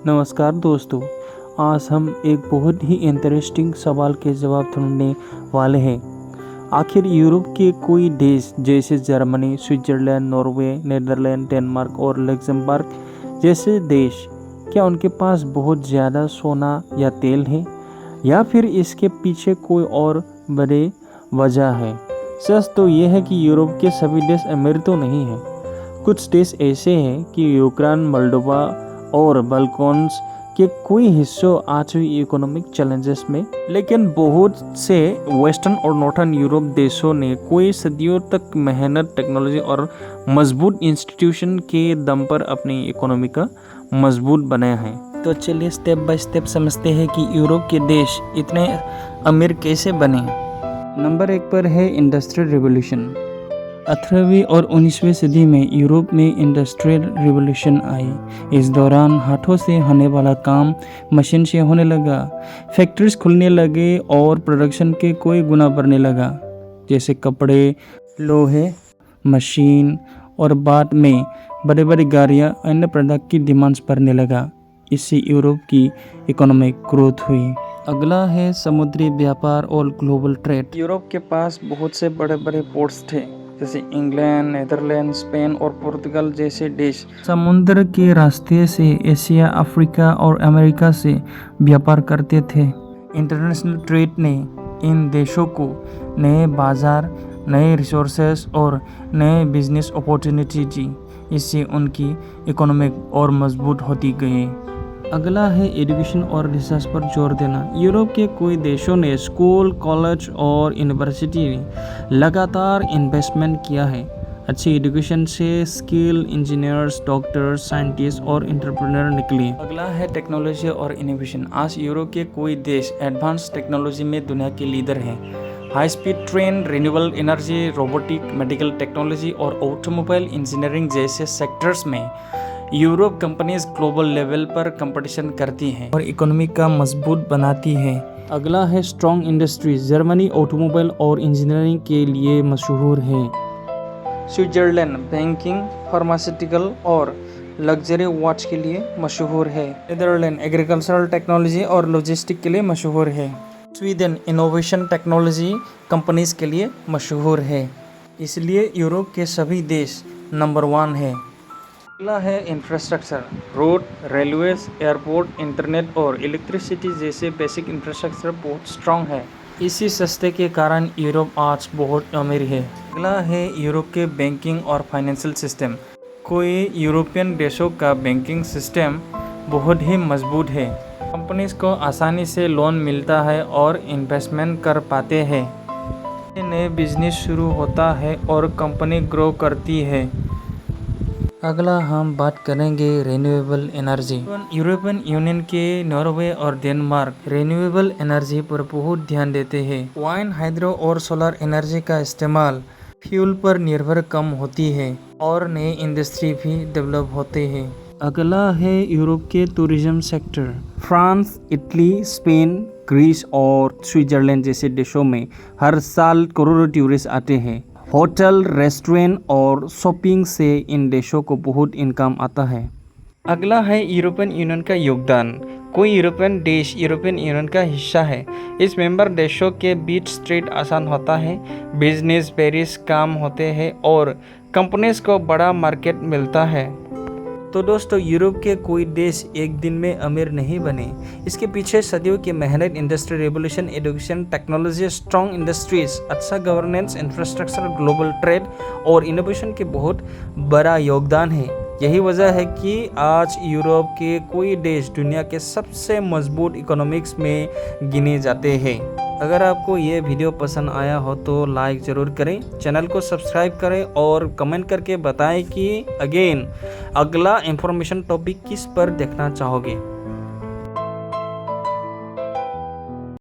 नमस्कार दोस्तों, आज हम एक बहुत ही इंटरेस्टिंग सवाल के जवाब ढूंढने वाले हैं। आखिर यूरोप के कोई देश जैसे Germany, Switzerland, Norway, Netherland, Denmark और लग्जमबर्ग जैसे देश, क्या उनके पास बहुत ज़्यादा सोना या तेल है, या फिर इसके पीछे कोई और बड़ी वजह है? सच तो यह है कि यूरोप के सभी देश अमीर तो नहीं हैं। कुछ देश ऐसे हैं कि यूक्रेन, मोल्डोवा और बाल्कन्स के कोई हिस्सों आज भी इकोनॉमिक चैलेंजेस में, लेकिन बहुत से वेस्टर्न और नॉर्थर्न यूरोप देशों ने कोई सदियों तक मेहनत, टेक्नोलॉजी और मजबूत इंस्टीट्यूशन के दम पर अपनी इकोनॉमी का मजबूत बनाया है। तो चलिए स्टेप बाय स्टेप समझते हैं कि यूरोप के देश इतने अमीर कैसे बने। नंबर 1 पर है इंडस्ट्रियल रिवॉल्यूशन। 18वीं और 19वीं सदी में यूरोप में इंडस्ट्रियल रिवॉल्यूशन आई। इस दौरान हाथों से होने वाला काम मशीन से होने लगा। फैक्ट्रीज खुलने लगे और प्रोडक्शन के कोई गुना बढ़ने लगा, जैसे कपड़े, लोहे, मशीन और बाद में बड़े बड़ी गाड़ियाँ, अन्य प्रोडक्ट की डिमांड्स बढ़ने लगा। इससे यूरोप की इकोनॉमिक ग्रोथ हुई। अगला है समुद्री व्यापार और ग्लोबल ट्रेड। यूरोप के पास बहुत से बड़े बड़े पोर्ट्स थे, जैसे इंग्लैंड, नीदरलैंड, स्पेन और पुर्तगाल जैसे देश समुद्र के रास्ते से एशिया, अफ्रीका और अमेरिका से व्यापार करते थे। इंटरनेशनल ट्रेड ने इन देशों को नए बाजार, नए रिसोर्सेज और नए बिजनेस अपॉर्चुनिटी दी। इससे उनकी इकोनॉमिक और मजबूत होती गई। अगला है एजुकेशन और रिसर्च पर जोर देना। यूरोप के कई देशों ने स्कूल, कॉलेज और यूनिवर्सिटी में लगातार इन्वेस्टमेंट किया है। अच्छी एजुकेशन से स्किल इंजीनियर्स, डॉक्टर्स, साइंटिस्ट और एंटरप्रेन्योर निकले। अगला है टेक्नोलॉजी और इनोवेशन। आज यूरोप के कई देश एडवांस टेक्नोलॉजी में दुनिया के लीडर हैं। High speed train, renewable energy, robotic, medical technology और ऑटोमोबाइल इंजीनियरिंग जैसे सेक्टर्स में यूरोप कंपनीज ग्लोबल लेवल पर कंपटीशन करती हैं और इकोनॉमी का मजबूत बनाती हैं। अगला है स्ट्रॉन्ग इंडस्ट्रीज। जर्मनी ऑटोमोबाइल और इंजीनियरिंग के लिए मशहूर है। स्विट्जरलैंड बैंकिंग, फार्मास्यूटिकल और लग्जरी वॉच के लिए मशहूर है। नीदरलैंड एग्रीकल्चरल टेक्नोलॉजी और लॉजिस्टिक के लिए मशहूर है। स्वीडन इनोवेशन टेक्नोलॉजी कंपनीज के लिए मशहूर है। इसलिए यूरोप के सभी देश नंबर 1 है। अगला है infrastructure. Road, railways, airport, internet और इलेक्ट्रिसिटी जैसे बेसिक इंफ्रास्ट्रक्चर बहुत स्ट्रॉन्ग है। इसी सस्ते के कारण यूरोप आज बहुत अमीर है। अगला है यूरोप के बैंकिंग और फाइनेंशियल सिस्टम। कोई यूरोपियन देशों का बैंकिंग सिस्टम बहुत ही मजबूत है। कंपनीज को आसानी से लोन मिलता है और इन्वेस्टमेंट कर पाते हैं। नए बिजनेस शुरू होता है और कंपनी ग्रो करती है। अगला हम बात करेंगे रिन्यूएबल एनर्जी। यूरोपियन यूनियन के नॉर्वे और डेनमार्क रिन्यूएबल एनर्जी पर बहुत ध्यान देते हैं। वाइन, हाइड्रो और सोलर एनर्जी का इस्तेमाल फ्यूल पर निर्भर कम होती है और नए इंडस्ट्री भी डेवलप होते हैं। अगला है यूरोप के tourism sector. France, Italy, Spain, Greece और स्विट्जरलैंड जैसे देशों में हर साल करोड़ों टूरिस्ट आते हैं। होटल, रेस्टोरेंट और शॉपिंग से इन देशों को बहुत इनकम आता है। अगला है यूरोपियन यूनियन का योगदान। कोई यूरोपियन देश यूरोपियन यूनियन का हिस्सा है। इस मेंबर देशों के बीच ट्रेड आसान होता है, बिजनेस पेरिस काम होते हैं और कंपनीज को बड़ा मार्केट मिलता है। तो दोस्तों, यूरोप के कोई देश एक दिन में अमीर नहीं बने। इसके पीछे सदियों की मेहनत, industrial revolution, education, technology, strong industries, अच्छा गवर्नेंस, इंफ्रास्ट्रक्चर, ग्लोबल ट्रेड और इनोवेशन के बहुत बड़ा योगदान है। यही वजह है कि आज यूरोप के कोई देश दुनिया के सबसे मजबूत इकोनॉमिक्स में गिने जाते हैं। अगर आपको ये वीडियो पसंद आया हो तो लाइक ज़रूर करें, चैनल को सब्सक्राइब करें और कमेंट करके बताएं कि अगेन अगला इंफॉर्मेशन टॉपिक किस पर देखना चाहोगे।